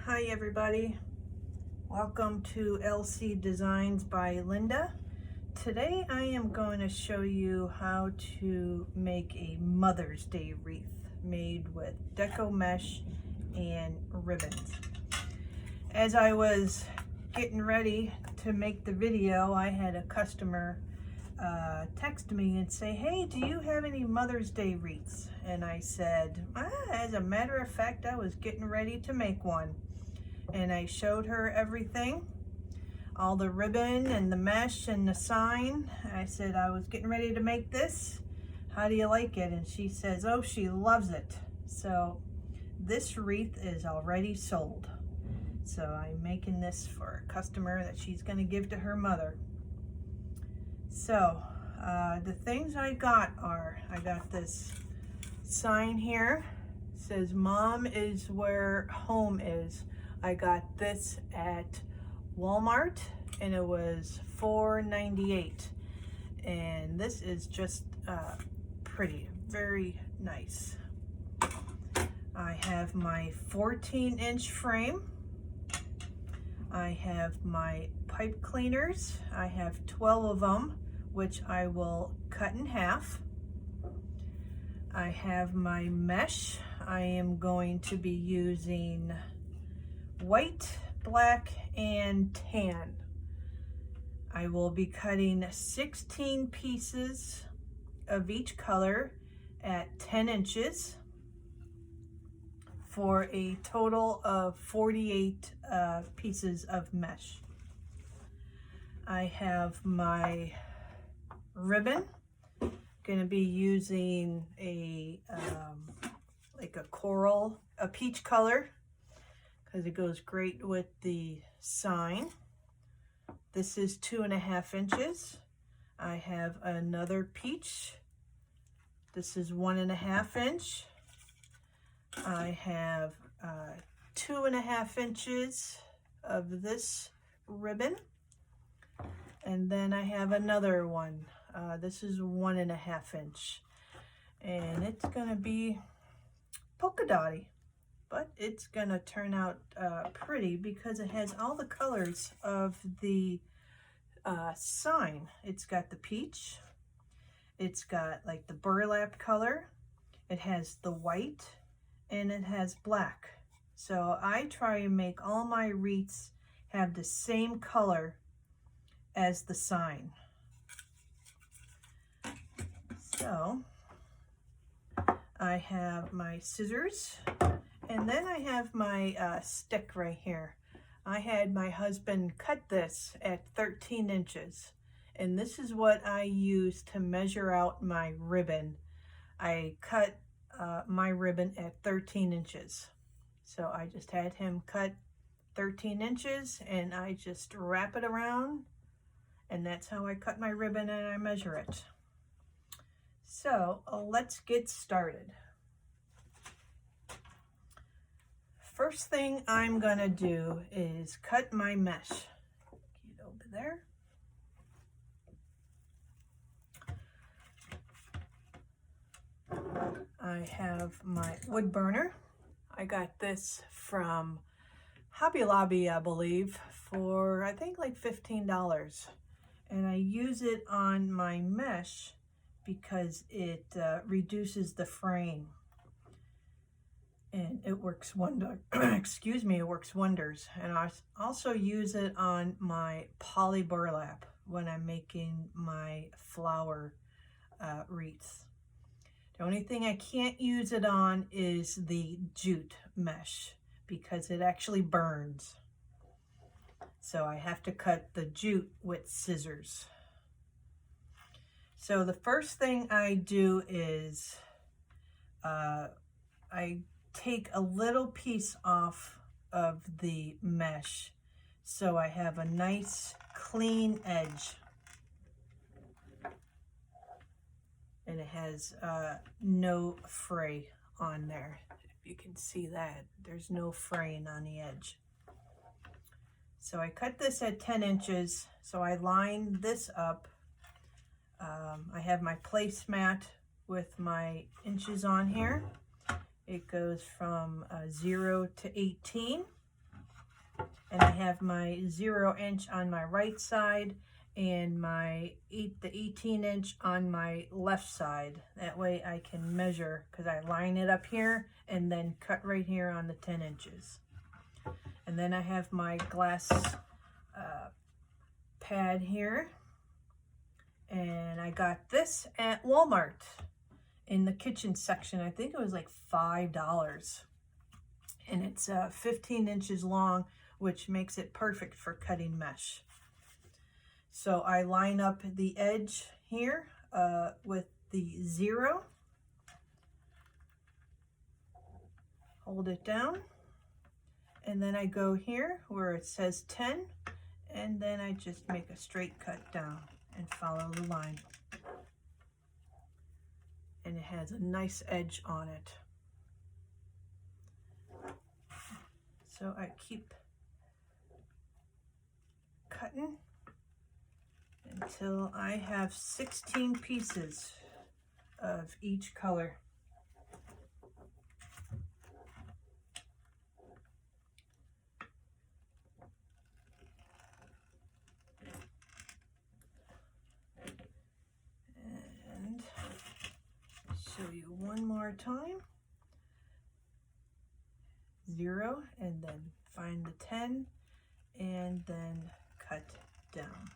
Hi everybody, welcome to LC Designs by Linda. Today I am going to show you how to make a Mother's Day wreath made with Deco mesh and ribbons. As I was getting ready to make the video, I had a customer text me and say, hey, do you have any Mother's Day wreaths? And I said, as a matter of fact, I was getting ready to make one. And I showed her everything, all the ribbon and the mesh and the sign. I said I was getting ready to make this. How do you like it? And she says, oh, she loves it. So this wreath is already sold. So I'm making this for a customer that she's going to give to her mother. So the things I got are, I got this sign here. It says mom is where home is. I got this at Walmart and it was $4.98, and this is just pretty, very nice. I have my 14-inch frame. I have my pipe cleaners. I have 12 of them, which I will cut in half. I have my mesh. I am going to be using white, black, and tan. I will be cutting 16 pieces of each color at 10 inches for a total of 48 pieces of mesh. I have my ribbon. Going to be using a like a coral, a peach color, because it goes great with the sign. This is 2.5 inches. I have another peach. This is 1.5 inch. I have 2.5 inches of this ribbon. And then I have another one. This is 1.5 inch. And it's gonna be polka dotty, but it's gonna turn out pretty because it has all the colors of the sign. It's got the peach, it's got like the burlap color, it has the white, and it has black. So I try and make all my wreaths have the same color as the sign. So I have my scissors, and then I have my stick right here. I had my husband cut this at 13 inches, and this is what I use to measure out my ribbon. I cut my ribbon at 13 inches. So I just had him cut 13 inches, and I just wrap it around, and that's how I cut my ribbon and I measure it. So let's get started. First thing I'm gonna do is cut my mesh. Get over there. I have my wood burner. I got this from Hobby Lobby, I believe, for I think like $15. And I use it on my mesh because it reduces the fraying. And it works excuse me, it works wonders. And I also use it on my poly burlap when I'm making my flower wreaths. The only thing I can't use it on is the jute mesh because it actually burns. So I have to cut the jute with scissors. So the first thing I do is I take a little piece off of the mesh so I have a nice clean edge, and it has no fray on there. If you can see that, there's no fraying on the edge. So I cut this at 10 inches, so I line this up. I have my placemat with my inches on here. It goes from 0 to 18. And I have my 0" on my right side and the 18" on my left side. That way I can measure, because I line it up here and then cut right here on the 10 inches. And then I have my glass pad here, and I got this at Walmart in the kitchen section. I think it was like $5, and it's 15 inches long, which makes it perfect for cutting mesh. So I line up the edge here with the 0, hold it down, and then I go here where it says 10, and then I just make a straight cut down and follow the line. And it has a nice edge on it. So I keep cutting until I have 16 pieces of each color. And show you one more time. 0, and then find the 10, and then cut down.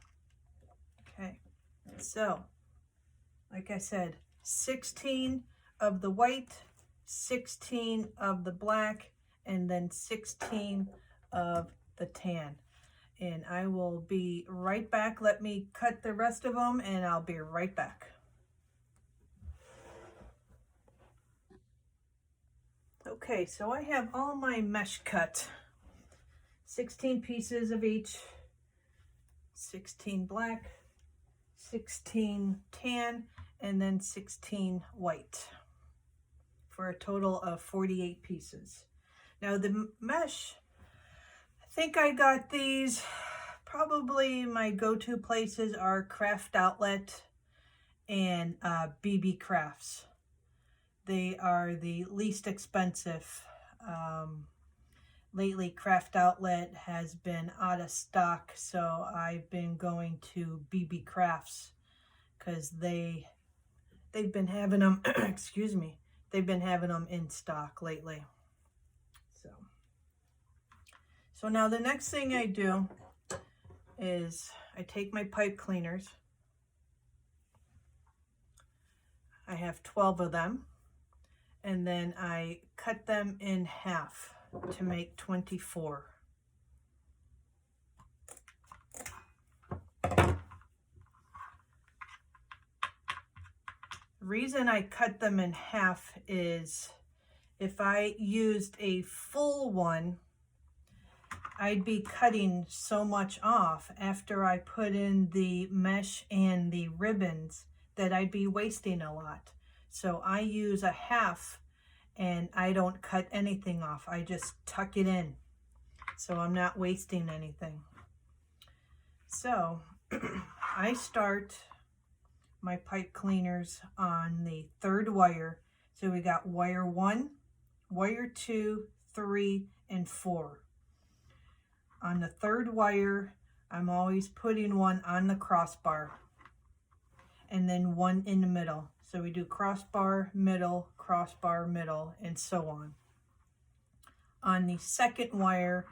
Okay, so like I said, 16 of the white, 16 of the black, and then 16 of the tan. And I will be right back. Let me cut the rest of them, and I'll be right back. Okay, so I have all my mesh cut. 16 pieces of each, 16 black, 16 tan, and then 16 white, for a total of 48 pieces. Now the mesh, I think I got these, probably my go-to places are Craft Outlet and BB Crafts. They are the least expensive. Lately, Craft Outlet has been out of stock, so I've been going to BB Crafts because they've been having them, excuse me, they've been having them in stock lately. So now the next thing I do is I take my pipe cleaners. I have 12 of them, and then I cut them in half to make 24. The reason I cut them in half is if I used a full one, I'd be cutting so much off after I put in the mesh and the ribbons that I'd be wasting a lot. So I use a half, and I don't cut anything off. I just tuck it in, so I'm not wasting anything. So I start my pipe cleaners on the 3rd wire. So we got wire 1, wire 2, 3, and 4. On the 3rd wire, I'm always putting one on the crossbar, and then one in the middle. So we do crossbar, middle, and so on. On the 2nd wire,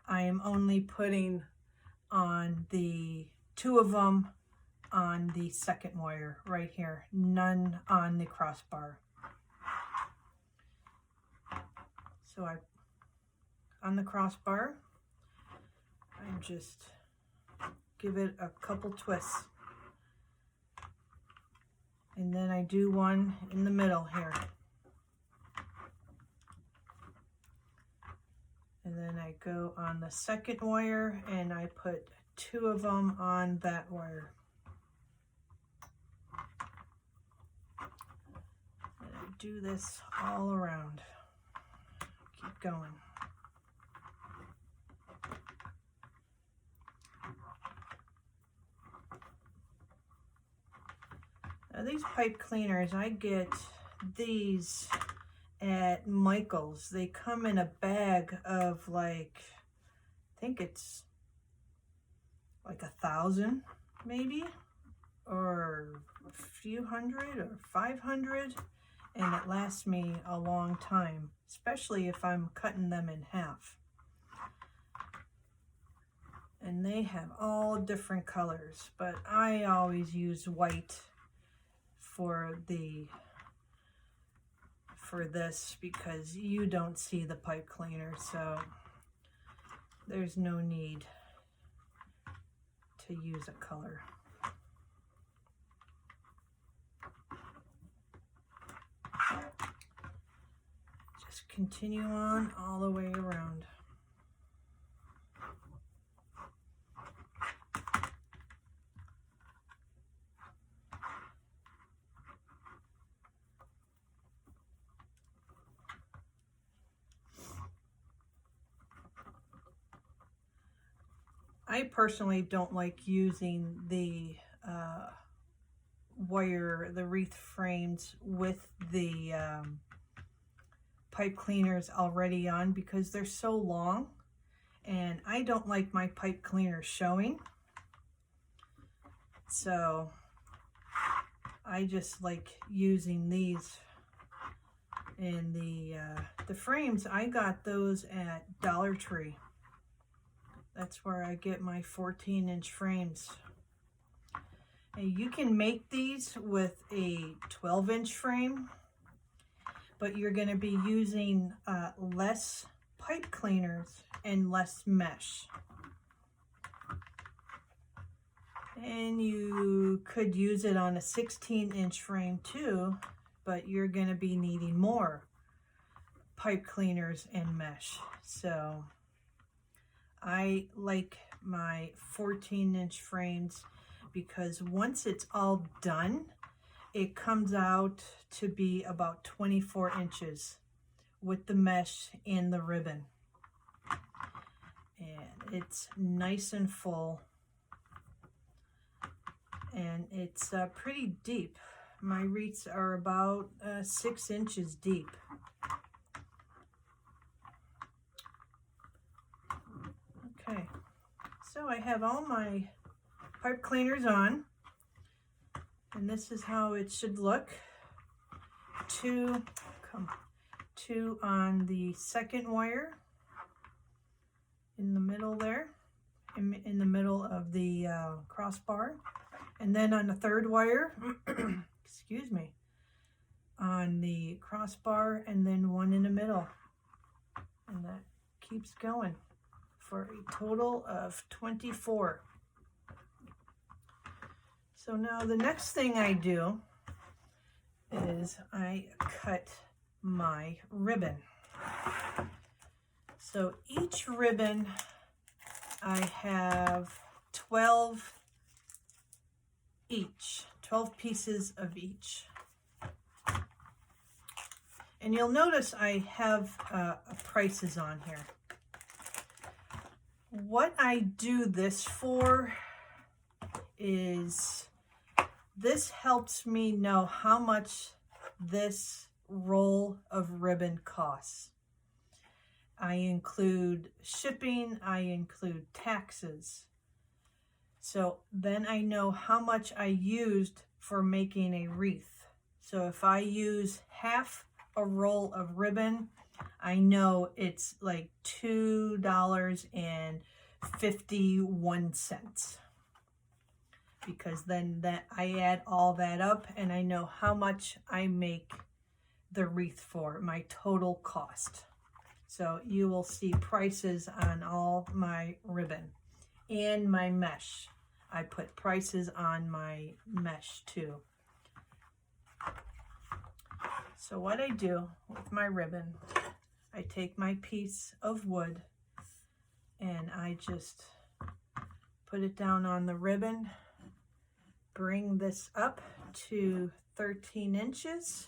I am only putting on the 2 of them on the 2nd wire right here, none on the crossbar. So on the crossbar, I just give it a couple twists. And then I do one in the middle here. And then I go on the 2nd wire, and I put 2 of them on that wire. And I do this all around. Keep going. Now these pipe cleaners, I get these at Michael's. They come in a bag of like think it's like 1,000 maybe, or a few hundred or 500, and it lasts me a long time, especially if I'm cutting them in half. And they have all different colors, but I always use white for this because you don't see the pipe cleaner, so there's no need to use a color. Just continue on all the way around. I personally don't like using the the wreath frames with the pipe cleaners already on because they're so long, and I don't like my pipe cleaner showing. So I just like using these. And the frames, I got those at Dollar Tree. That's where I get my 14-inch frames. And you can make these with a 12-inch frame, but you're going to be using less pipe cleaners and less mesh. And you could use it on a 16-inch frame too, but you're going to be needing more pipe cleaners and mesh. So I like my 14-inch frames because once it's all done, it comes out to be about 24 inches with the mesh and the ribbon. And it's nice and full. And it's pretty deep. My wreaths are about 6 inches deep. Okay, so I have all my pipe cleaners on, and this is how it should look. Two on the second wire in the middle there, in the middle of the crossbar, and then on the third wire, excuse me, on the crossbar, and then one in the middle, and that keeps going for a total of 24. So now the next thing I do is I cut my ribbon. So each ribbon, I have 12 each, 12 pieces of each. And you'll notice I have prices on here. What I do this for is this helps me know how much this roll of ribbon costs. I include shipping, I include taxes. So then I know how much I used for making a wreath. So if I use half a roll of ribbon, I know it's like $2.51, because then that I add all that up and I know how much I make the wreath for, my total cost. So you will see prices on all my ribbon and my mesh. I put prices on my mesh too. So what I do with my ribbon, I take my piece of wood and I just put it down on the ribbon, bring this up to 13 inches,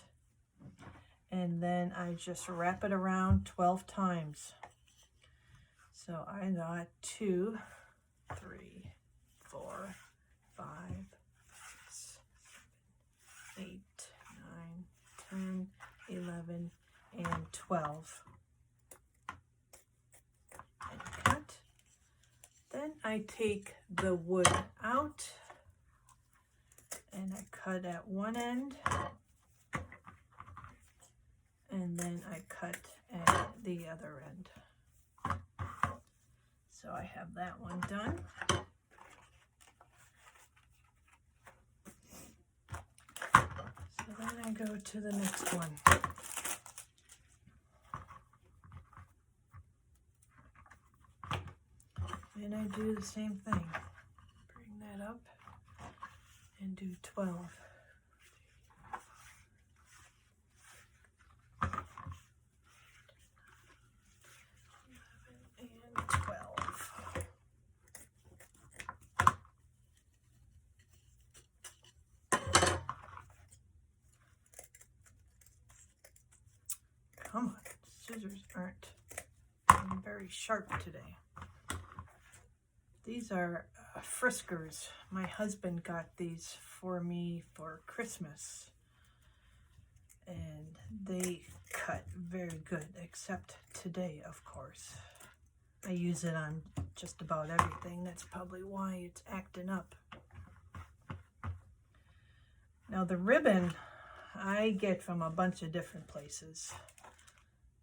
and then I just wrap it around 12 times. So I got 2, 3, 4, 5, 6, 7, 8, 9, 10, 11, and 12. And cut. I take the wood out and I cut at one end, and then I cut at the other end. So I have that one done. So then I go to the next one. And I do the same thing. Bring that up and do 12. 11 and 12. Come on, scissors aren't very sharp today. These are Friskers. My husband got these for me for Christmas, and they cut very good, except today, of course. I use it on just about everything. That's probably why it's acting up. Now the ribbon I get from a bunch of different places.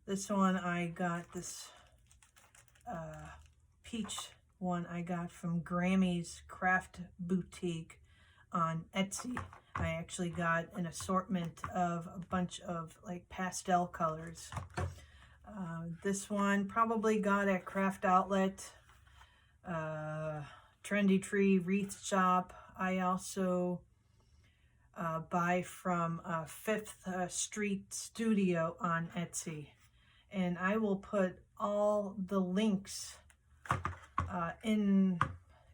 This one I got, this peach one I got from Grammy's Craft Boutique on Etsy. I actually got an assortment of a bunch of like pastel colors. This one probably got at Craft Outlet, Trendy Tree, Wreath Shop. I also buy from 5th Street Studio on Etsy. And I will put all the links in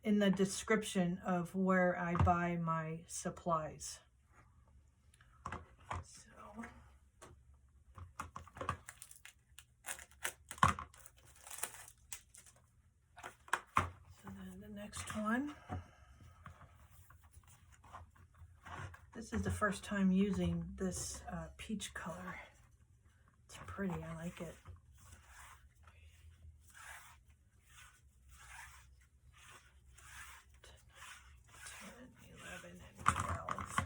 the description of where I buy my supplies. So then the next one. This is the first time using this peach color. It's pretty, I like it. 11 and 12.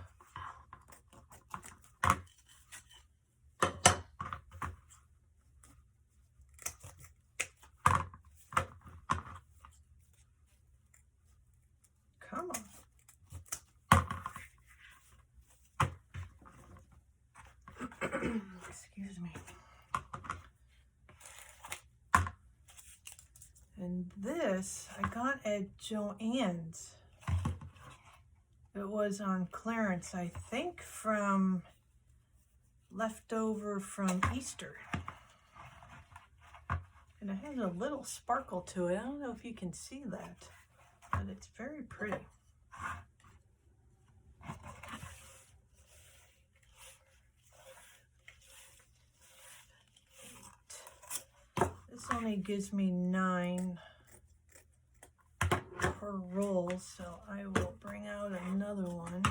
Come on. Excuse me. And this I got at Joann's. It was on clearance, I think, from leftover from Easter. And it has a little sparkle to it. I don't know if you can see that, but it's very pretty. This only gives me 9 per roll, so I will bring out another one.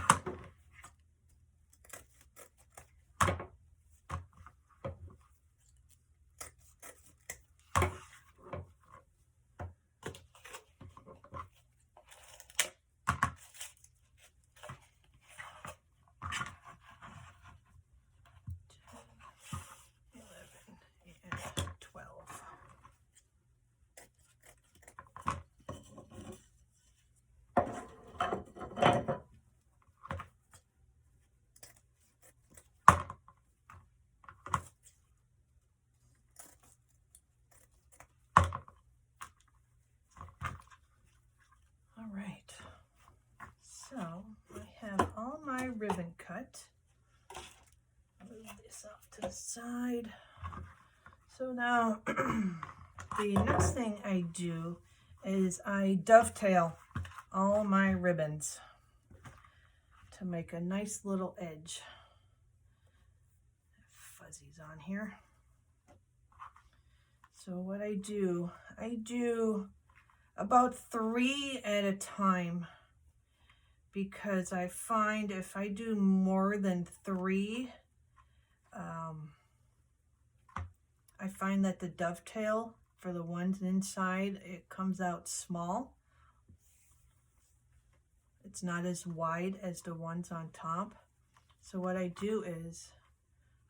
So I have all my ribbon cut. Move this off to the side. So now the next thing I do is I dovetail all my ribbons to make a nice little edge. Fuzzies on here. So what I do about 3 at a time, because I find if I do more than 3, I find that the dovetail for the ones inside, it comes out small, It's not as wide as the ones on top. So what I do is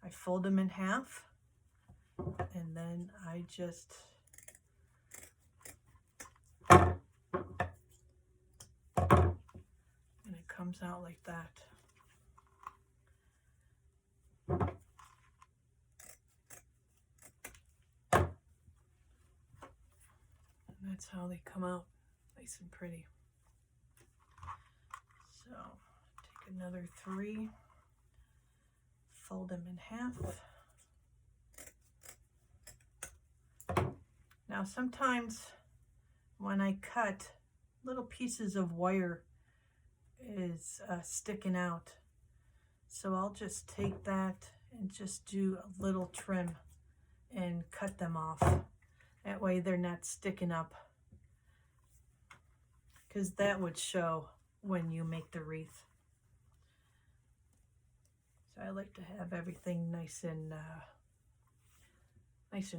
I fold them in half, and then I just and it comes out like that. And that's how they come out, nice and pretty. So take another 3, fold them in half. Now sometimes when I cut, little pieces of wire is sticking out. So I'll just take that and just do a little trim and cut them off. That way they're not sticking up, because that would show when you make the wreath. So I like to have everything nice and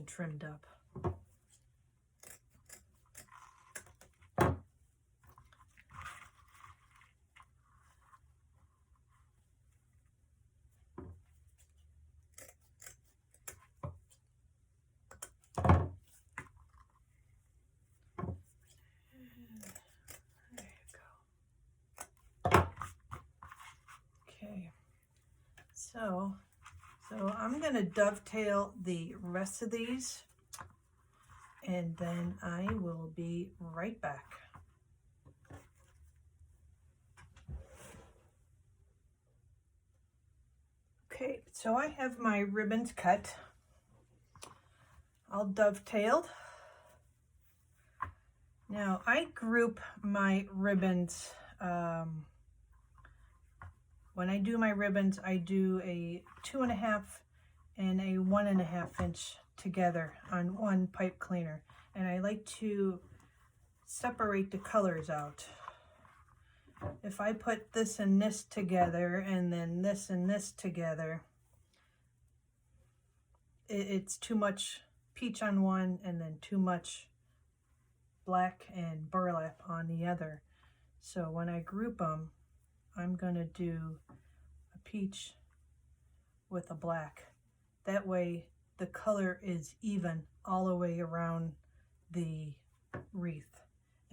trimmed up. So I'm going to dovetail the rest of these, and then I will be right back. Okay, so I have my ribbons cut, all dovetailed. Now I group my ribbons. When I do my ribbons, I do a 2.5 and a 1.5 inch together on one pipe cleaner. And I like to separate the colors out. If I put this and this together and then this and this together, it's too much peach on one and then too much black and burlap on the other. So when I group them, I'm going to do a peach with a black. That way the color is even all the way around the wreath.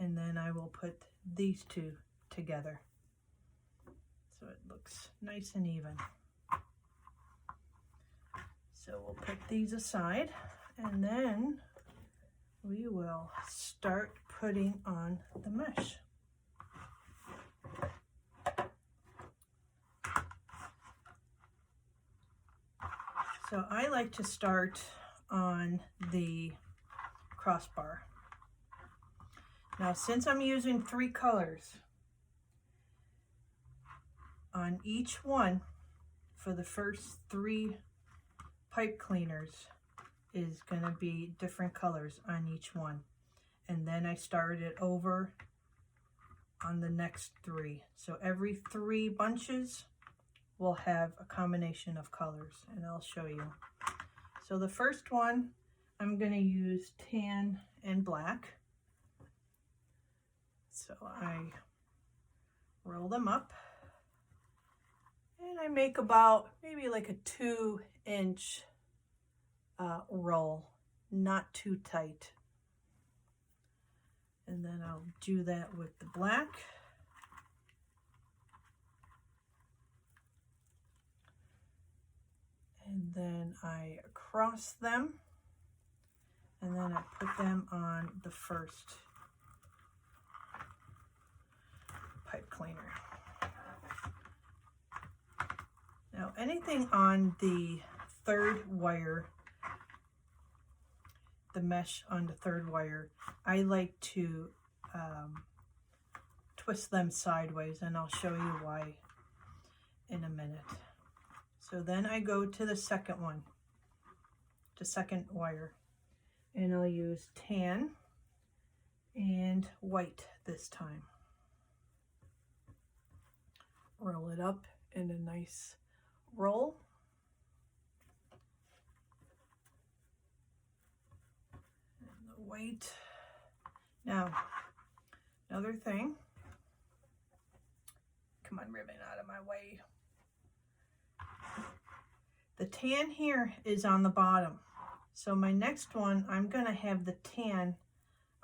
And then I will put these two together so it looks nice and even. So we'll put these aside, and then we will start putting on the mesh. So I like to start on the crossbar. Now, since I'm using 3 colors, on each one for the first 3 pipe cleaners is going to be different colors on each one. And then I start it over on the next 3. So every 3 bunches will have a combination of colors, and I'll show you. So the first one, I'm going to use tan and black. So I roll them up, and I make about maybe like a 2-inch roll, not too tight. And then I'll do that with the black. And then I cross them, and then I put them on the first pipe cleaner. Now anything on the 3rd wire, the mesh on the 3rd wire, I like to twist them sideways, and I'll show you why in a minute. So then I go to the second one, the 2nd wire, and I'll use tan and white this time. Roll it up in a nice roll. And the white. Now, another thing, come on, ribbon, out of my way. The tan here is on the bottom. So my next one, I'm going to have the tan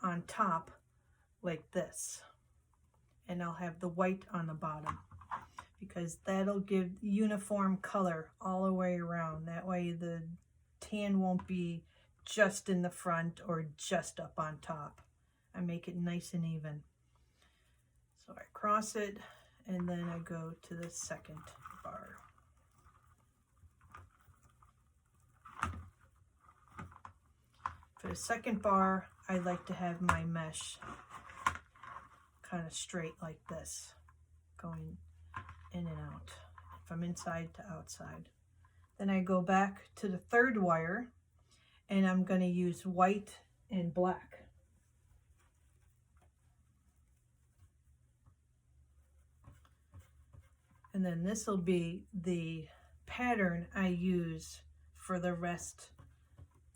on top like this. And I'll have the white on the bottom, because that'll give uniform color all the way around. That way the tan won't be just in the front or just up on top. I make it nice and even. So I cross it, and then I go to the second bar. For the second bar, I like to have my mesh kind of straight like this, going in and out from inside to outside. Then I go back to the third wire, and I'm going to use white and black. And then this will be the pattern I use for the rest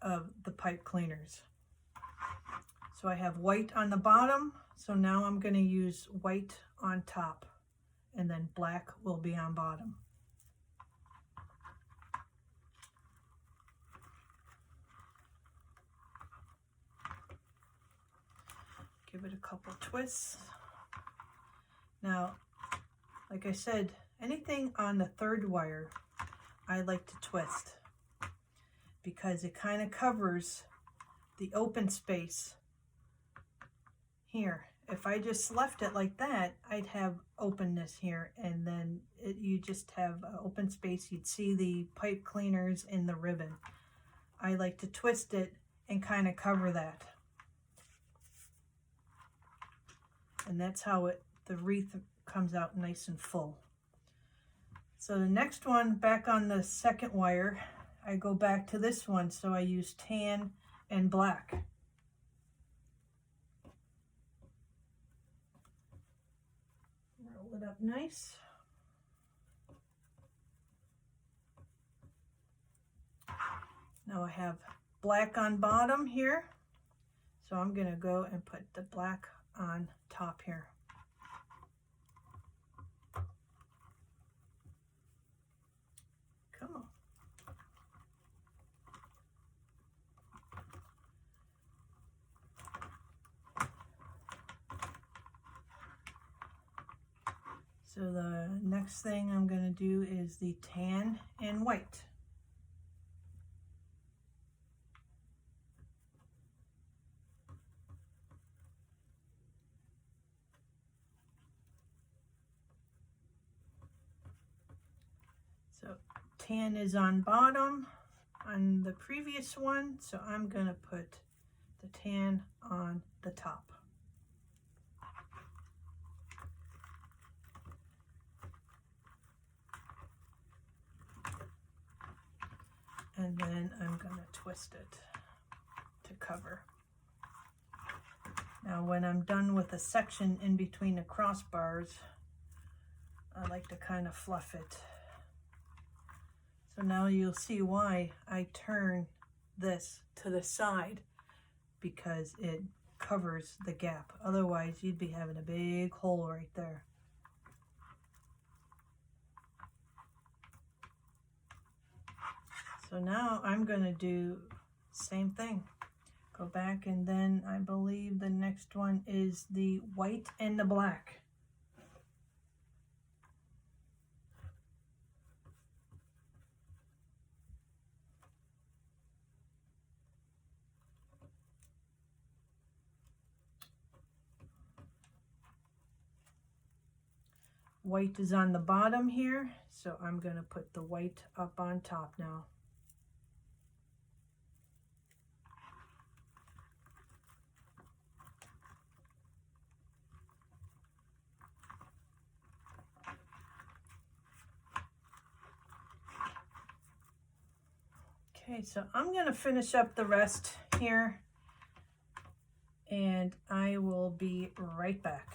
of the pipe cleaners. So I have white on the bottom, so now I'm going to use white on top, and then black will be on bottom. Give it a couple twists. Now, like I said, anything on the third wire, I like to twist, because it kind of covers the open space here. If I just left it like that, I'd have openness here, and then you just have open space. You'd see the pipe cleaners in the ribbon. I like to twist it and kind of cover that. And that's how the wreath comes out nice and full. So the next one, back on the second wire, I go back to this one, so I use tan and black. Roll it up nice. Now I have black on bottom here, so I'm going to go and put the black on top here. Come on. So the next thing I'm going to do is the tan and white. So tan is on bottom on the previous one, so I'm going to put the tan on the top. And then I'm going to twist it to cover. Now when I'm done with a section in between the crossbars, I like to kind of fluff it. So now you'll see why I turn this to the side, because it covers the gap. Otherwise you'd be having a big hole right there. So now I'm going to do same thing. Go back, and then I believe the next one is the white and the black. White is on the bottom here, so I'm going to put the white up on top now. Okay, so I'm going to finish up the rest here, and I will be right back.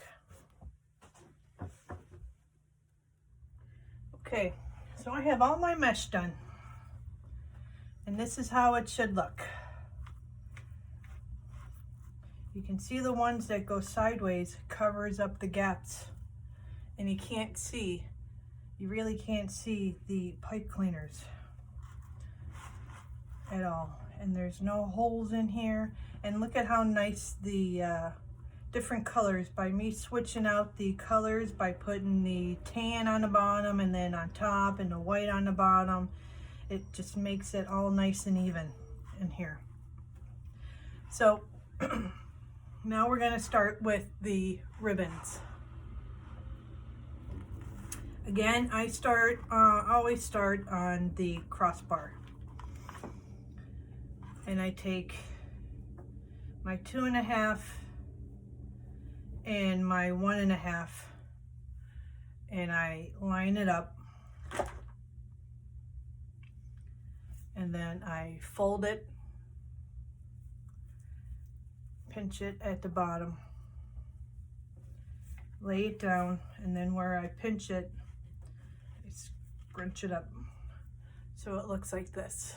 Okay, so I have all my mesh done, and this is how it should look. You can see the ones that go sideways covers up the gaps, and you can't see, you really can't see the pipe cleaners at all. And there's no holes in here. And look at how nice the different colors, by me switching out the colors by putting the tan on the bottom and then on top and the white on the bottom, it just makes it all nice and even in here. So now we're going to start with the ribbons. Again, I always start on the crossbar, and I take my 2.5 and my 1.5, and I line it up, and then I fold it, pinch it at the bottom, lay it down, and then where I pinch it, I scrunch it up so it looks like this,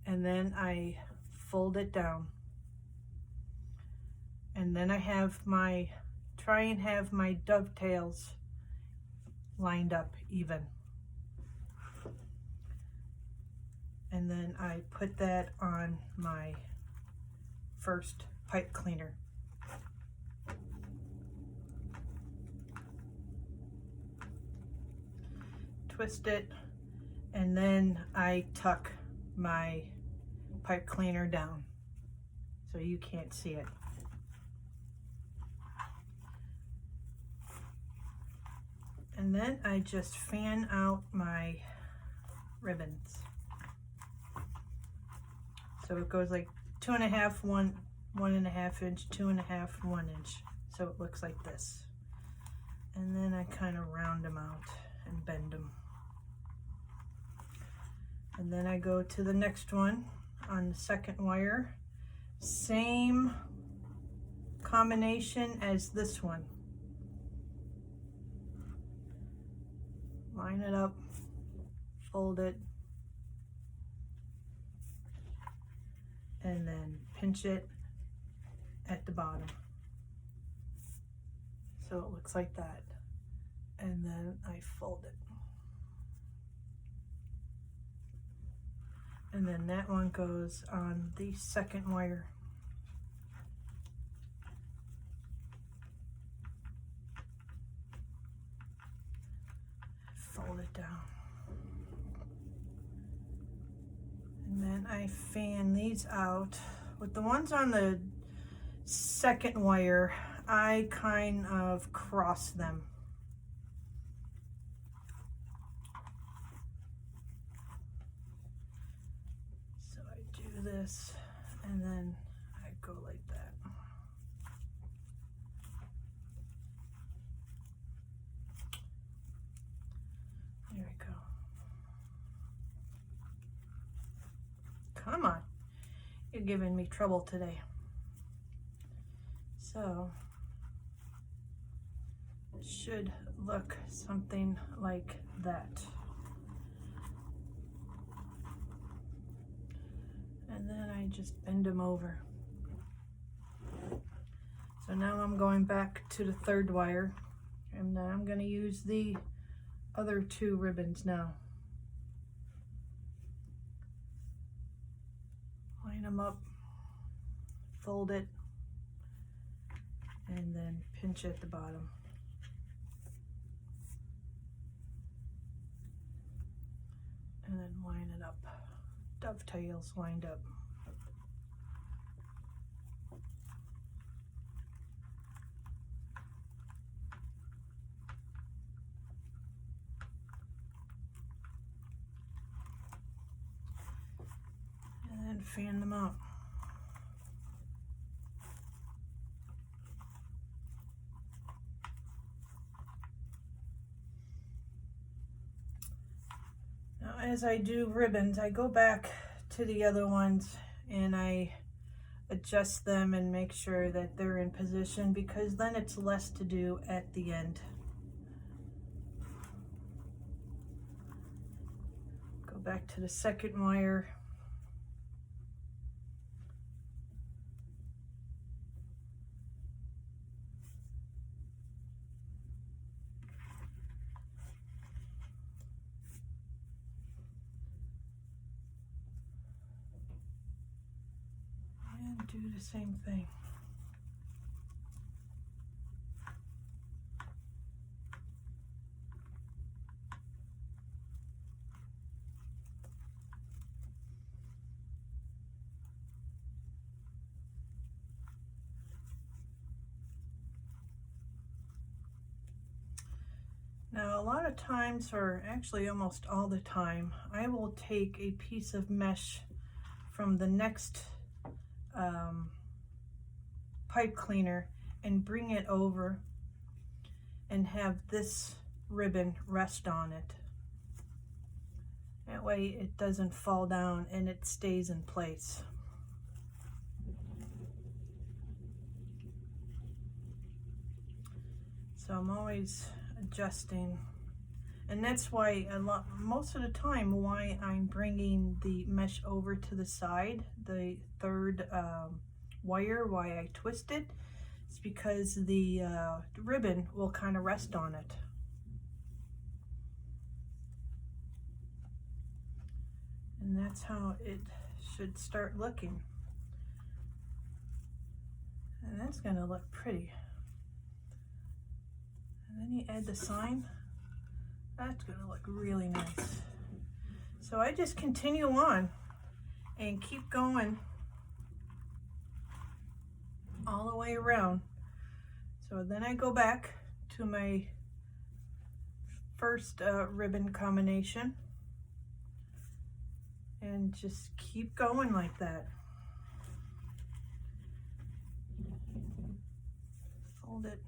and then I fold it down. And then I have try and have my dovetails lined up even. And then I put that on my first pipe cleaner. Twist it, and then I tuck my pipe cleaner down so you can't see it. And then I just fan out my ribbons. So it goes like 2.5, 1.5 inch, 2.5, 1 inch. So it looks like this. And then I kind of round them out and bend them. And then I go to the next one on the second wire. Same combination as this one. Line it up, fold it, and then pinch it at the bottom. So it looks like that. And then I fold it. And then that one goes on the second wire. Fold it down. And then I fan these out. With the ones on the second wire, I kind of cross them. So I do this, and then I go like that. There we go. Come on. You're giving me trouble today. So it should look something like that. And then I just bend them over. So now I'm going back to the third wire, and I'm going to use the other two ribbons now. Line them up, fold it, and then pinch at the bottom. And then line it up. Dovetails lined up. And then fan them out. Now, as I do ribbons, I go back to the other ones and I adjust them and make sure that they're in position, because then it's less to do at the end. Go back to the second wire. do the same thing. Now, a lot of times, or actually almost all the time, I will take a piece of mesh from the next pipe cleaner and bring it over and have this ribbon rest on it. That way it doesn't fall down and it stays in place. So I'm always adjusting, and that's why most of the time why I'm bringing the mesh over to the side, the third wire, why I twist it, is because the ribbon will kind of rest on it. And that's how it should start looking. And that's going to look pretty. And then you add the sign. That's going to look really nice. So I just continue on and keep going all the way around. So then I go back to my first ribbon combination and just keep going like that. Fold it.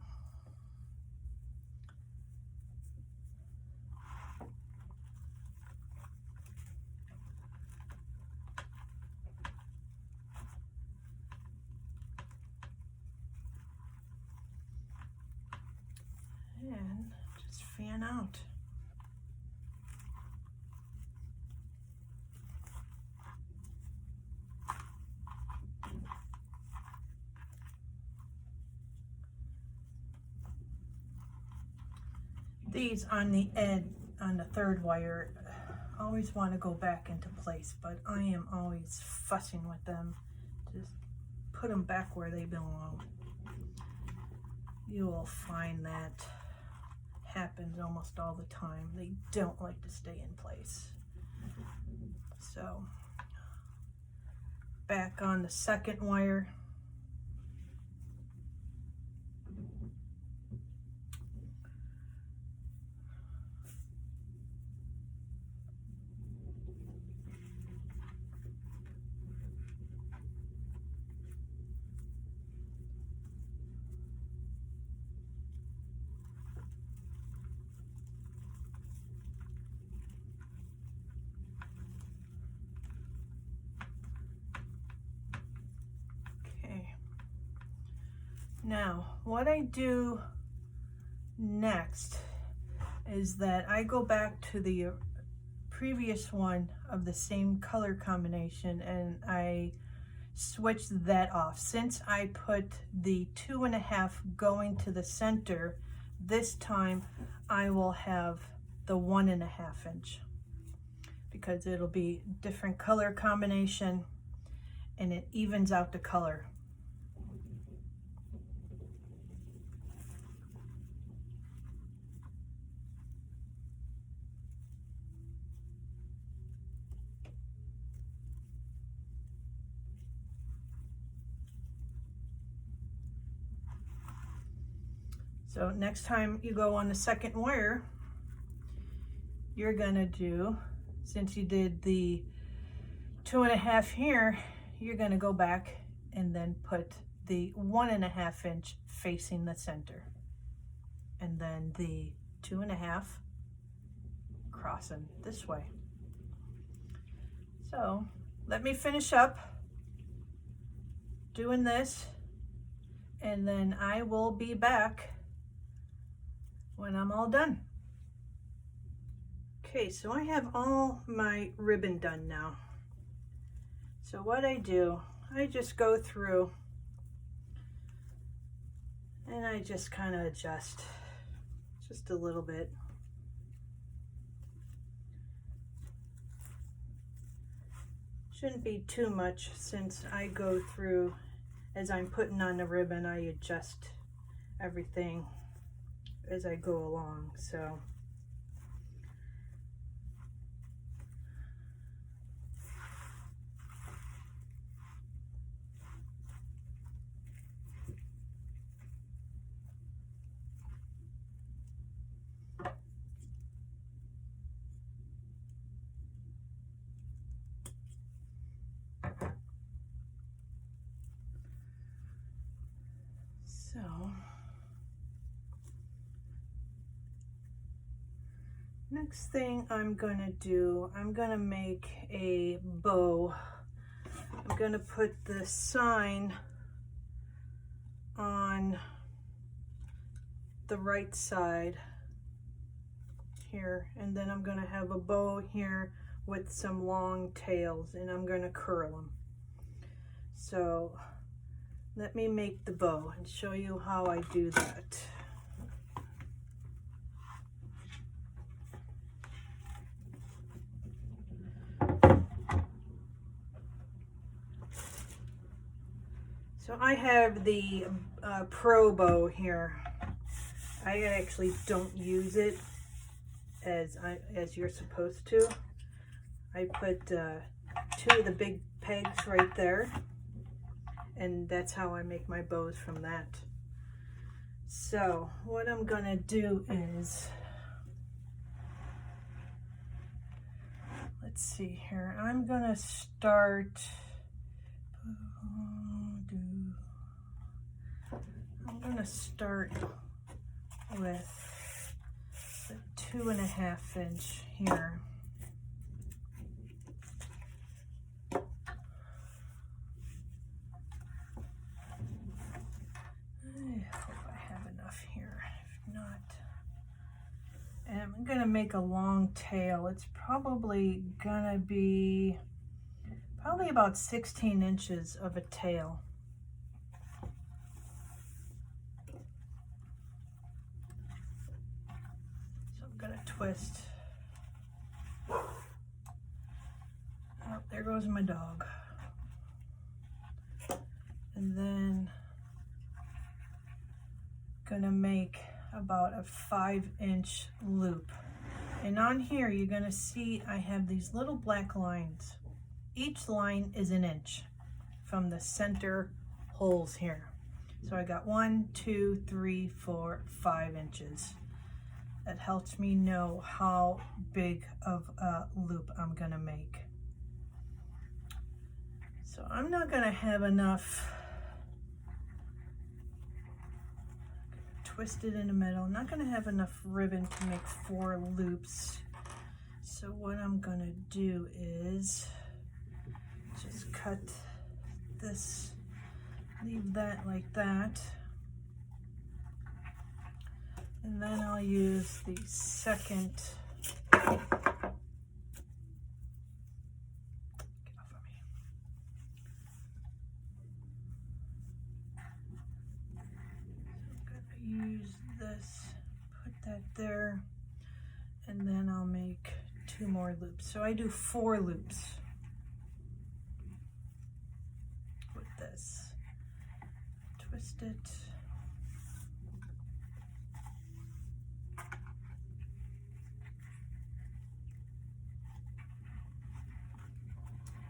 And just fan out. These on the edge, on the third wire, always want to go back into place, but I am always fussing with them. Just put them back where they belong. You will find that happens almost all the time. They don't like to stay in place. So back on the second wire. Now, what I do next is that I go back to the previous one of the same color combination and I switch that off. Since I put the 2.5 going to the center, this time I will have the 1.5 inch because it'll be different color combination and it evens out the color. So next time you go on the second wire, you're gonna do, since you did the 2.5 here, you're gonna go back and then put the 1.5 inch facing the center. And then the 2.5 crossing this way. So let me finish up doing this and then I will be back when I'm all done. Okay, so I have all my ribbon done now. So what I do, I just go through and I just kind of adjust just a little bit. Shouldn't be too much since I go through as I'm putting on the ribbon, I adjust everything as I go along. So next thing I'm gonna do, I'm gonna make a bow. I'm gonna put the sign on the right side here, and then I'm gonna have a bow here with some long tails, and I'm gonna curl them. So let me make the bow and show you how I do that. So I have the Pro bow here. I actually don't use it as you're supposed to. I put 2 of the big pegs right there, and that's how I make my bows from that. So what I'm gonna do is, let's see here, I'm gonna start, with the 2.5 inch here. I hope I have enough here. If not, and I'm gonna make a long tail. It's probably gonna be about 16 inches of a tail. Twist. Oh, there goes my dog. And then gonna make about a 5-inch loop. And on here you're gonna see I have these little black lines. Each line is 1 inch from the center holes here. So I got 1, 2, 3, 4, 5 inches. That helps me know how big of a loop I'm gonna make. So I'm not gonna have enough, twist it in the middle. I'm not gonna have enough ribbon to make 4 loops. So what I'm gonna do is just cut this, leave that like that. And then I'll use the second, get off of me. So I'm gonna use this, put that there, and then I'll make 2 more loops. So I do 4 loops with this. Twist it.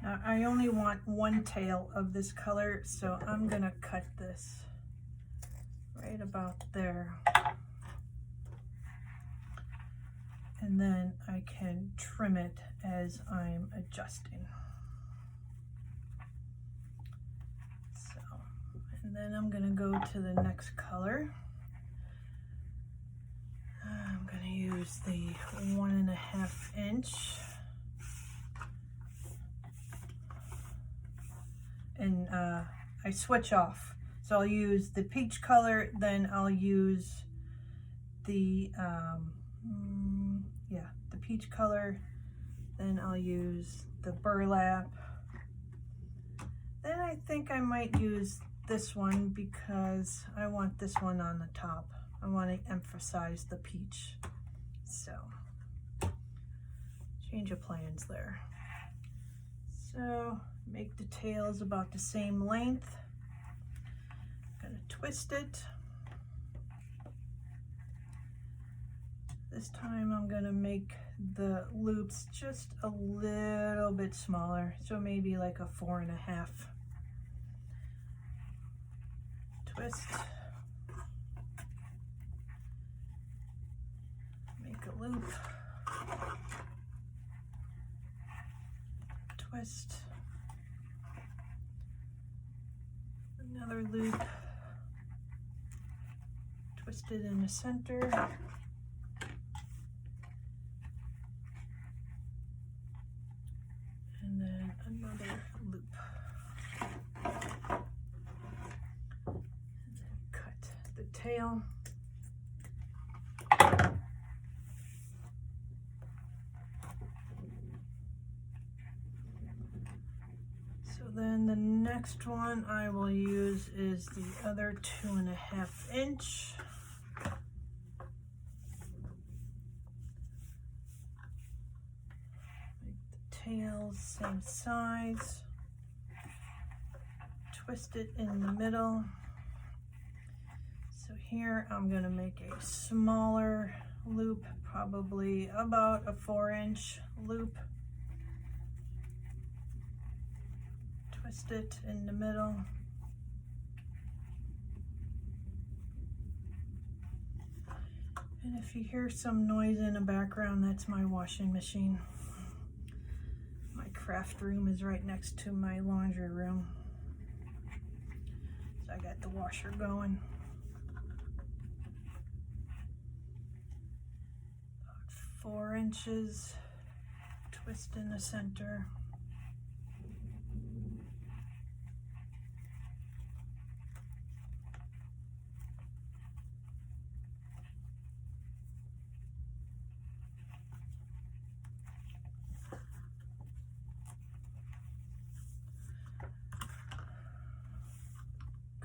Now, I only want 1 tail of this color, so I'm gonna cut this right about there. And then I can trim it as I'm adjusting. So, and then I'm gonna go to the next color. I'm gonna use the 1.5 inch. And I switch off. So I'll use the peach color, then I'll use the, the peach color, then I'll use the burlap. Then I think I might use this one because I want this one on the top. I want to emphasize the peach. So, change of plans there. So, make the tails about the same length. twist it. This time I'm going to make the loops just a little bit smaller, so maybe like a 4.5. Twist. Make a loop. Twist. Another loop. Twist it in the center. And then another loop. And then cut the tail. So then the next one I will use is the other 2.5 inch. Tails same size, twist it in the middle. So here I'm going to make a smaller loop, probably about a 4-inch loop. Twist it in the middle. And if you hear some noise in the background, that's my washing machine. Craft room is right next to my laundry room, so I got the washer going. About 4 inches, twist in the center.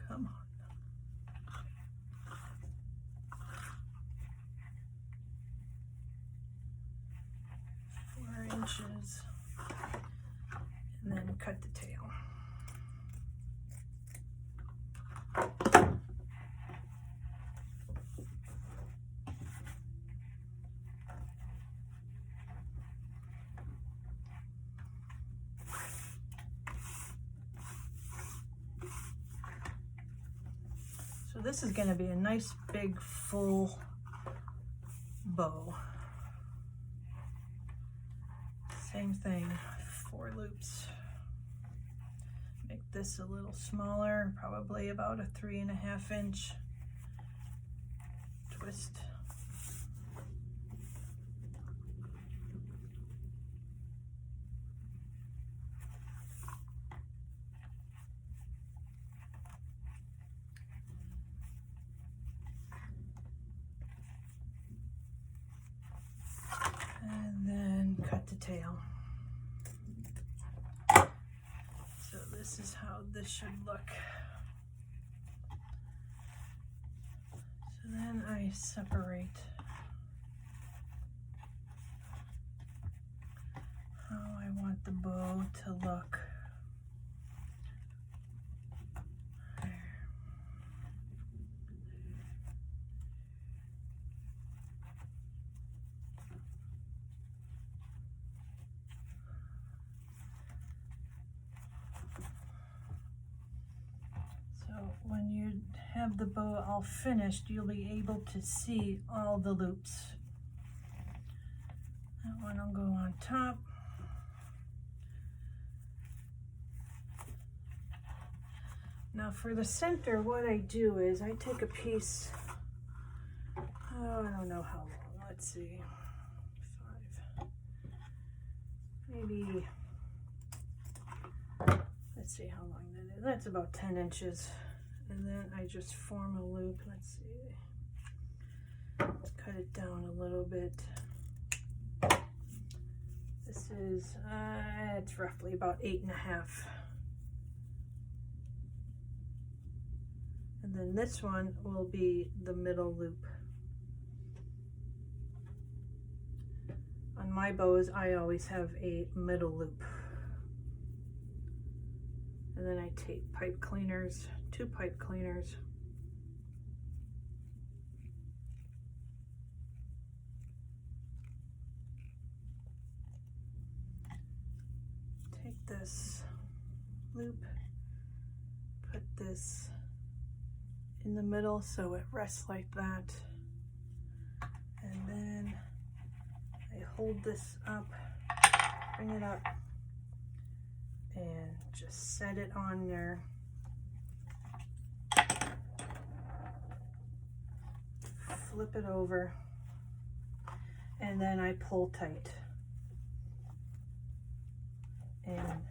Come on. 4 inches, and then cut the tail. So this is going to be a nice big full bow. Same thing, 4 loops. Make this a little smaller, probably about a 3.5 inch. Twist. And then cut the tail. So this is how this should look. So then I separate how I want the bow to look. When you have the bow all finished, you'll be able to see all the loops. That one will go on top. Now for the center, what I do is I take a piece, I don't know how long, let's see, 5, maybe, let's see how long that is. That's about 10 inches. And then I just form a loop. Let's see. Cut it down a little bit. This is, it's roughly about 8.5. And then this one will be the middle loop. On my bows, I always have a middle loop. And then I take pipe cleaners, 2 pipe cleaners, this loop, put this in the middle so it rests like that, and then I hold this up, bring it up, and just set it on there. Flip it over, and then I pull tight and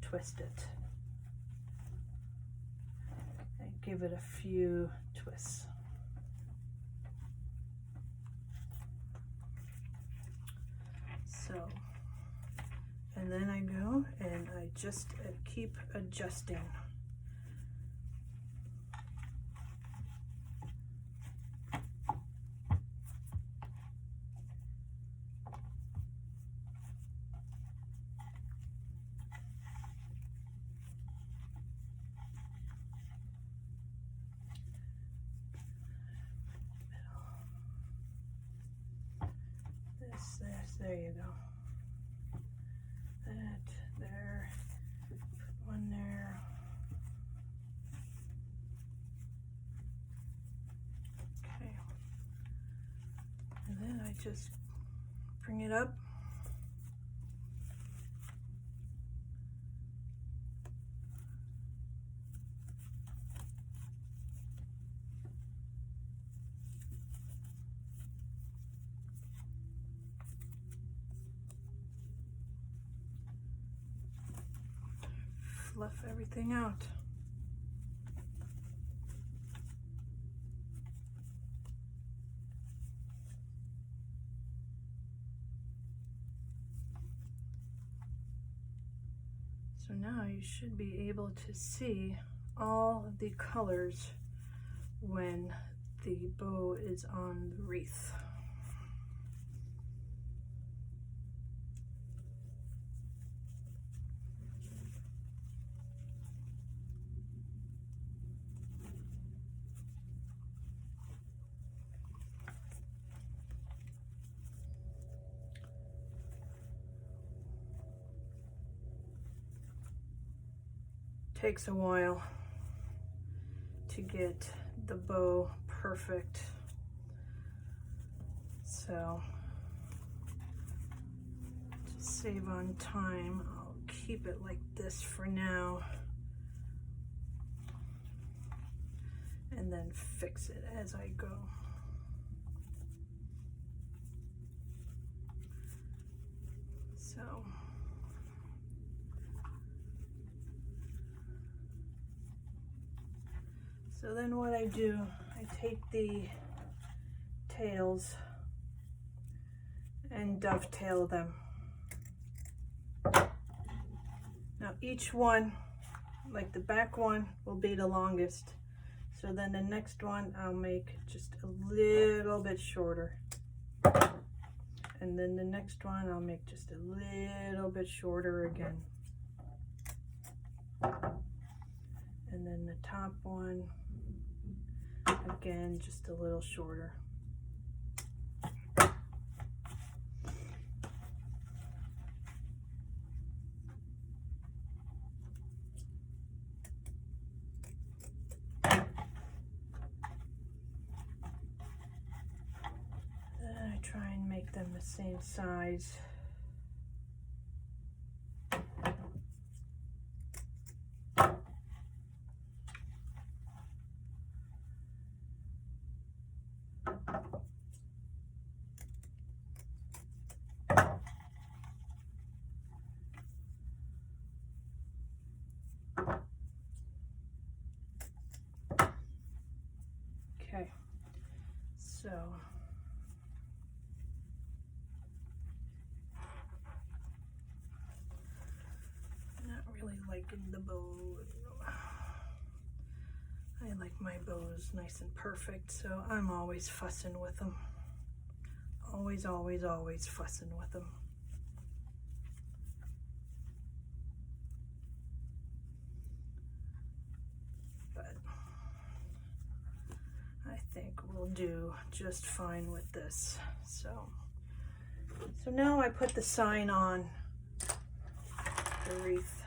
twist it. And give it a few twists. So, and then I go and I just keep adjusting. There you go. That, there, put one there. Okay. And then I just bring it up. Fluff everything out. So now you should be able to see all of the colors when the bow is on the wreath. Takes a while to get the bow perfect, so to save on time, I'll keep it like this for now and then fix it as I go. So then what I do, I take the tails and dovetail them. Now each one, like the back one, will be the longest. So then the next one I'll make just a little bit shorter. And then the next one I'll make just a little bit shorter again. And then the top one, again, just a little shorter. Then I try and make them the same size. Okay, so not really liking the bow. I like my bows nice and perfect, so I'm always fussing with them. Always, always, always fussing with them. But I think we'll do just fine with this. So now I put the sign on the wreath.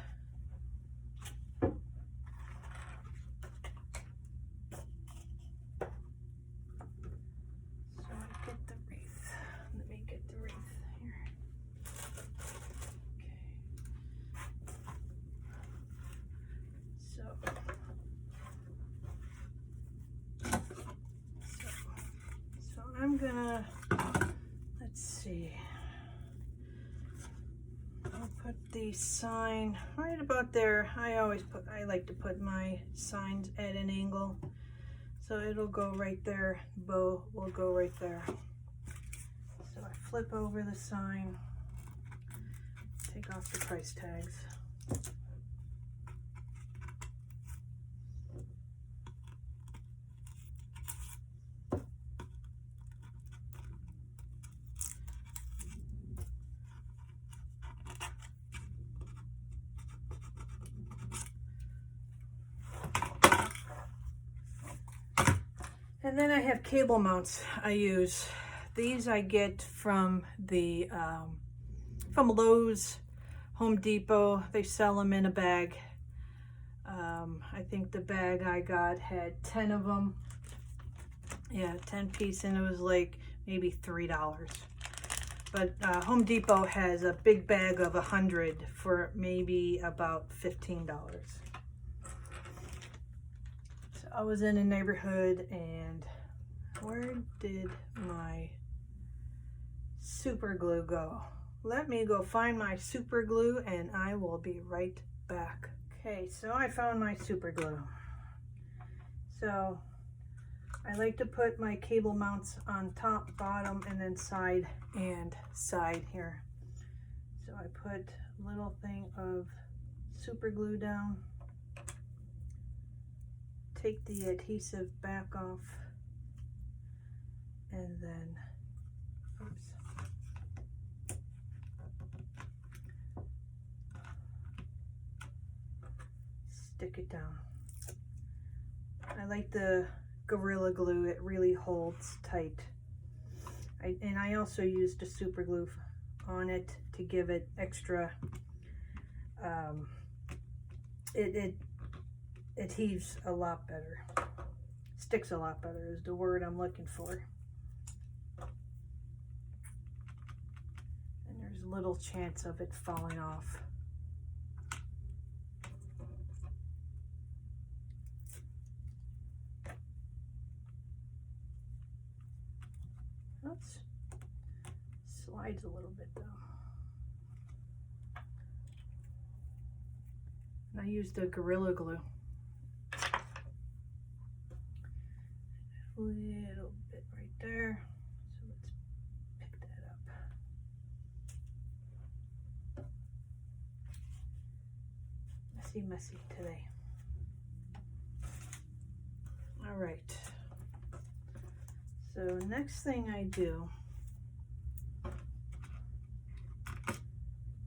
gonna, let's see, I'll put the sign right about there. I like to put my signs at an angle, so it'll go right there. Bow will go right there. So I flip over the sign, take off the price tags. And then I have cable mounts I use. These I get from the from Lowe's, Home Depot. They sell them in a bag. I think the bag I got had 10 of them. Yeah, 10 piece, and it was like maybe $3. But Home Depot has a big bag of 100 for maybe about $15. I was in a neighborhood, and where did my super glue go? Let me go find my super glue and I will be right back. Okay, so I found my super glue. So I like to put my cable mounts on top, bottom, and then side and side here. So I put a little thing of super glue down. Take the adhesive back off, and then, oops, stick it down. I like the Gorilla Glue, it really holds tight. And I also used a super glue on it to give it extra, it heaves a lot better. Sticks a lot better is the word I'm looking for. And there's little chance of it falling off. Oops. Slides a little bit though. And I used the Gorilla Glue. Little bit right there, so let's pick that up. Messy today. All right, so next thing I do,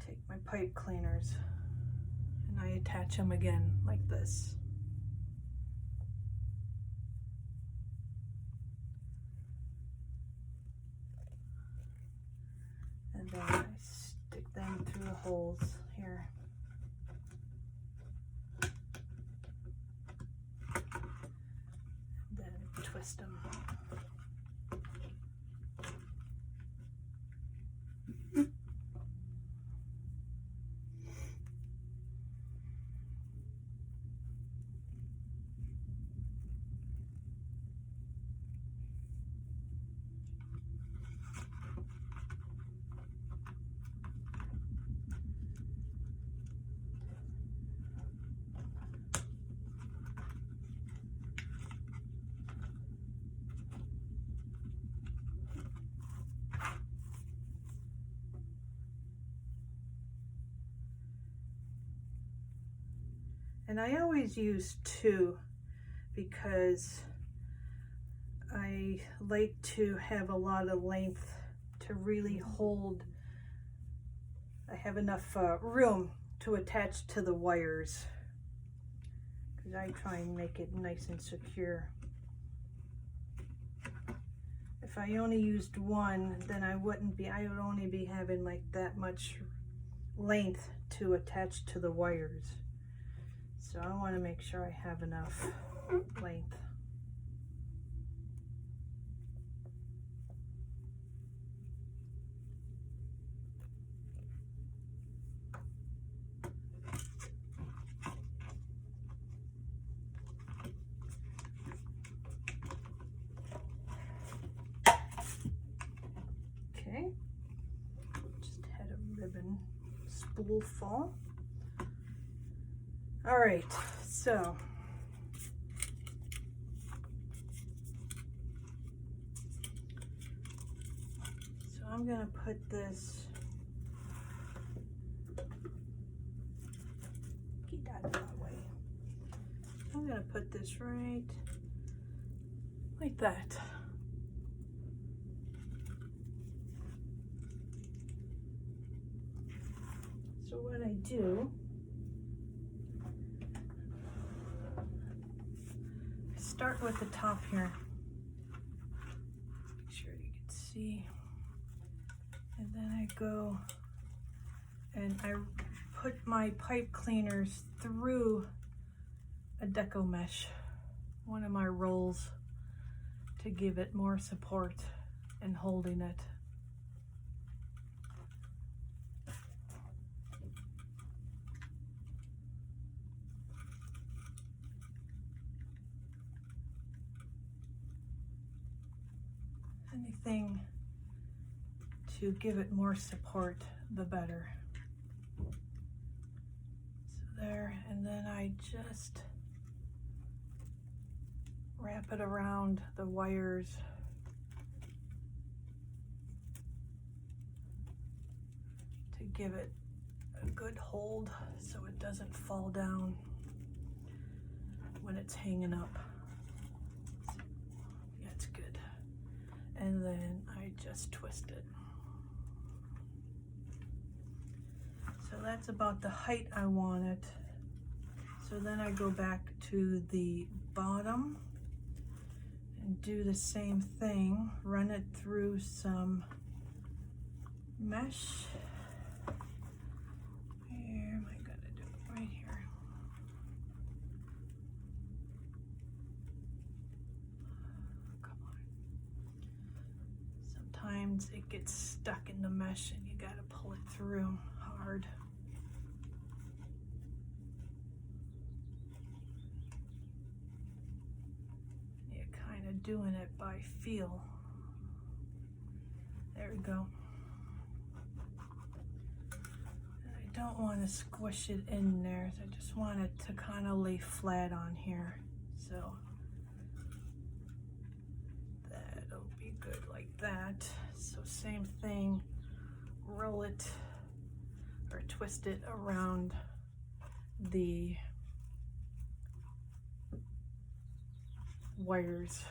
take my pipe cleaners and I attach them again like this. And then I stick them through the holes here. And then twist them. And I always use 2 because I like to have a lot of length to really hold. I have enough room to attach to the wires because I try and make it nice and secure. If I only used 1, then I would only be having like that much length to attach to the wires. So I want to make sure I have enough length. spool full. All right, so I'm gonna put this, get out of my way. I'm gonna put this right like that. So what I do, I start with the top here. Make sure you can see. And then I go and I put my pipe cleaners through a Deco mesh, one of my rolls, to give it more support and holding it. Anything to give it more support, the better. So there, and then I just wrap it around the wires to give it a good hold so it doesn't fall down when it's hanging up. Yeah, it's good. And then I just twist it. So that's about the height I want it. So then I go back to the bottom and do the same thing, run it through some mesh. Where am I gonna do it? Right here. Come on. Sometimes it gets stuck in the mesh and you gotta pull it through hard. Doing it by feel. There we go. And I don't want to squish it in there, so I just want it to kind of lay flat on here. So that'll be good like that. So same thing, roll it or twist it around the wires.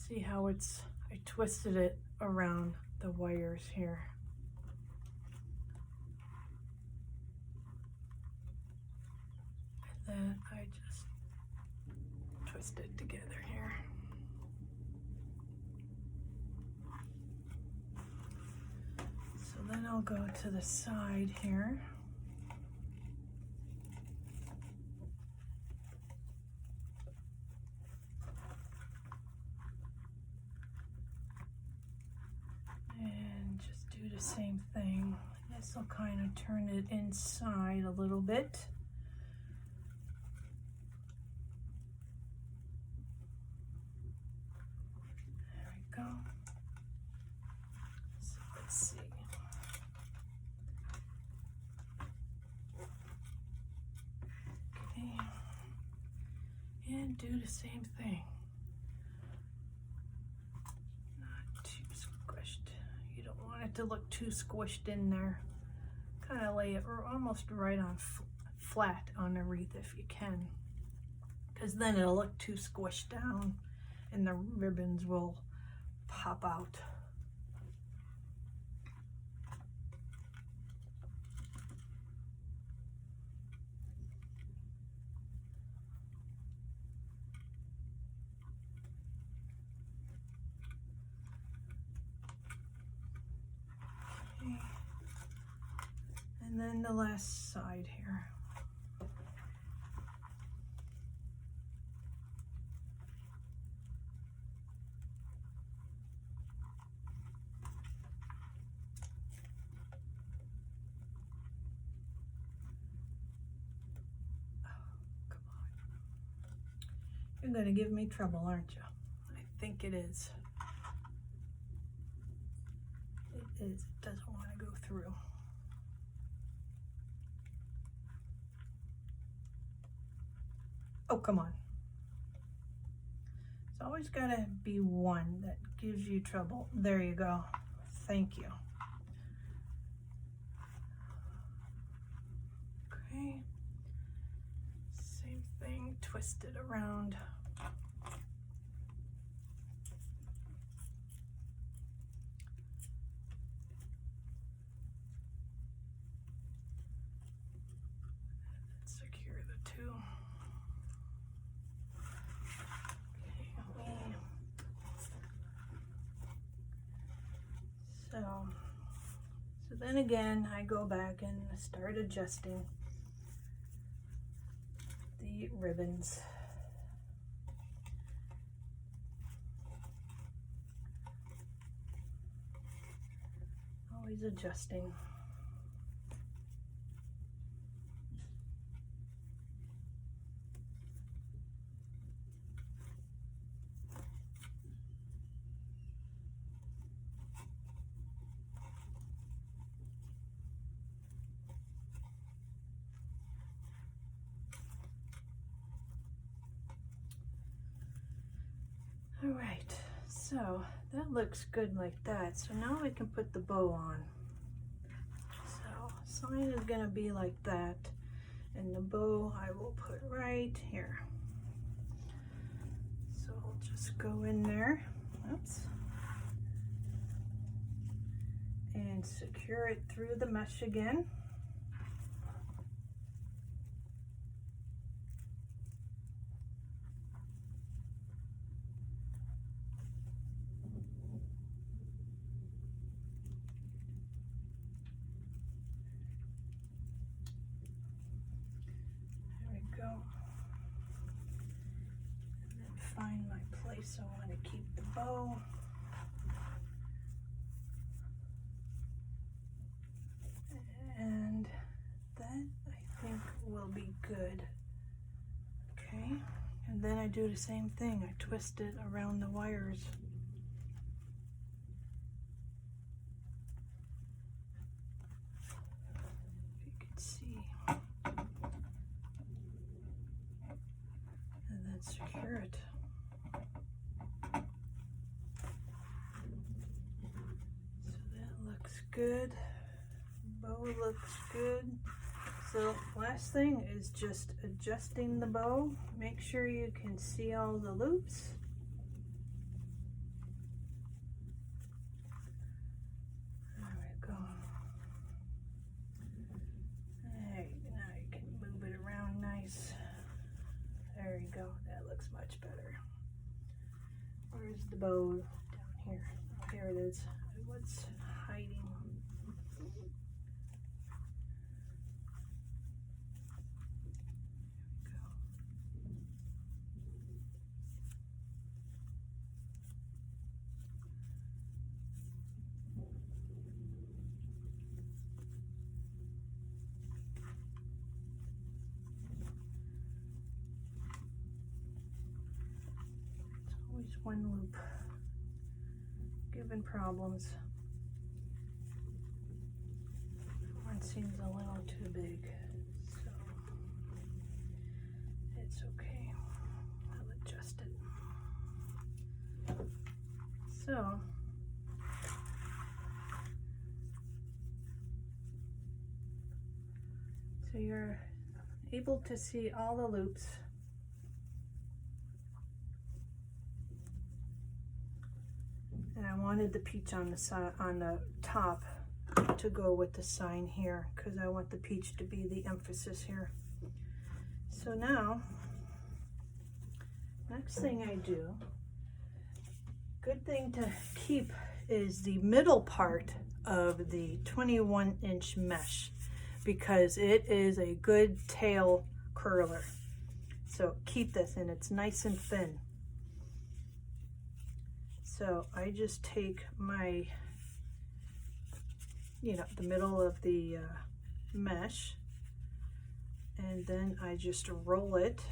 See how I twisted it around the wires here. And then I just twist it together here. So then I'll go to the side here. The same thing. This will kind of turn it inside a little bit. There we go. So let's see. Okay. And do the same thing. To look too squished in there. Kind of lay it almost right on flat on the wreath if you can, because then it'll look too squished down and the ribbons will pop out. And then the last side here. Oh, come on. You're gonna give me trouble, aren't you? I think it is. It is. It doesn't want to go through. Oh, come on. It's always got to be one that gives you trouble. There you go. Thank you. Okay. Same thing, twist it around. Secure the two. So then again, I go back and start adjusting the ribbons. Always adjusting. All right, so that looks good like that. So now we can put the bow on. So sign is gonna be like that, and the bow I will put right here. So I'll just go in there, oops, and secure it through the mesh again. Find my place. I want to keep the bow. And that I think will be good. Okay, and then I do the same thing. I twist it around the wires. If you can see. And then secure it. Good. Bow looks good. So last thing is just adjusting the bow. Make sure you can see all the loops. There we go. Hey, now you can move it around nice. There you go. That looks much better. Where's the bow? Down here. Oh, here it is. What's hiding? It's always one loop giving problems. One seems a little too big, so it's okay. I'll adjust it. So you're able to see all the loops. And I wanted the peach on the side, on the top, to go with the sign here, because I want the peach to be the emphasis here. So now, next thing I do, good thing to keep is the middle part of the 21-inch mesh, because it is a good tail curler. So keep this, and it's nice and thin. So I just take my, the middle of the mesh, and then I just roll it.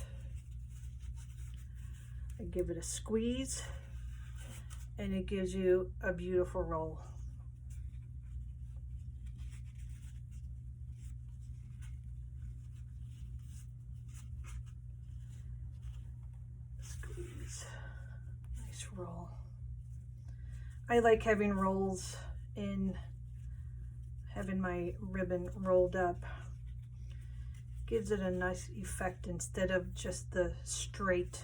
I give it a squeeze, and it gives you a beautiful roll. Squeeze. Nice roll. I like having rolls in, having my ribbon rolled up. Gives it a nice effect instead of just the straight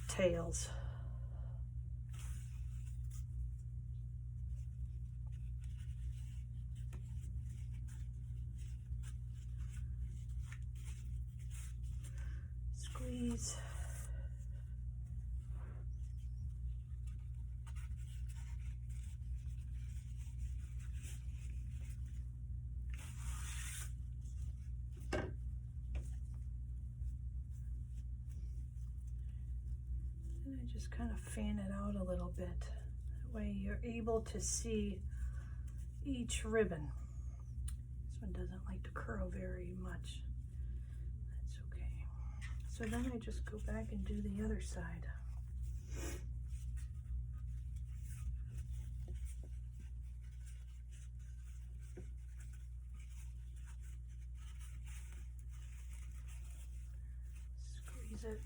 tails. Squeeze. And I just kind of fan it out a little bit. That way you're able to see each ribbon. This one doesn't like to curl very much. That's okay. So then I just go back and do the other side. Squeeze it.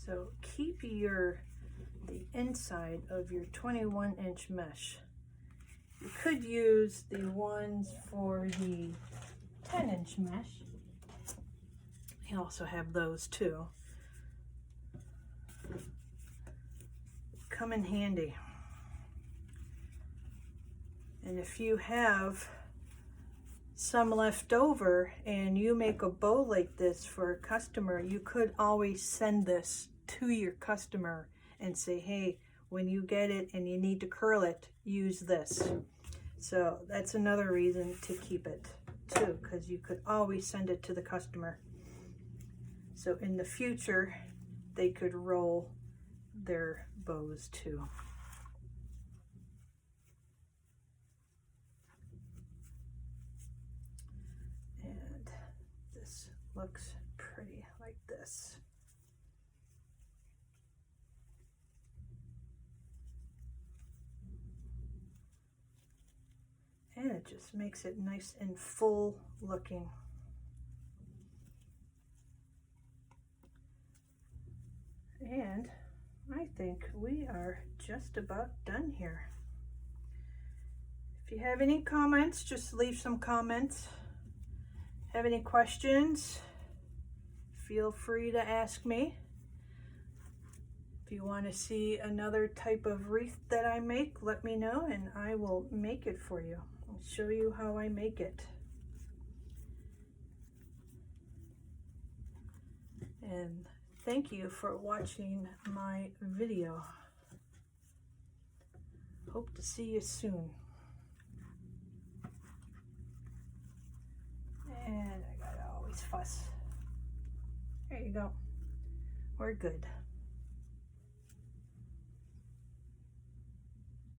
So keep the inside of your 21-inch mesh. You could use the ones for the 10-inch mesh. They also have those too. Come in handy. And if you have some left over and you make a bow like this for a customer, you could always send this to your customer and say, hey, when you get it and you need to curl it, use this. So that's another reason to keep it too, because you could always send it to the customer. So in the future, they could roll their bows too. And this looks pretty like this. And it just makes it nice and full looking. And I think we are just about done here. If you have any comments, just leave some comments. Have any questions, feel free to ask me. If you want to see another type of wreath that I make, let me know and I will make it for you. I'll show you how I make it. And thank you for watching my video. Hope to see you soon. And I gotta always fuss. There you go. We're good.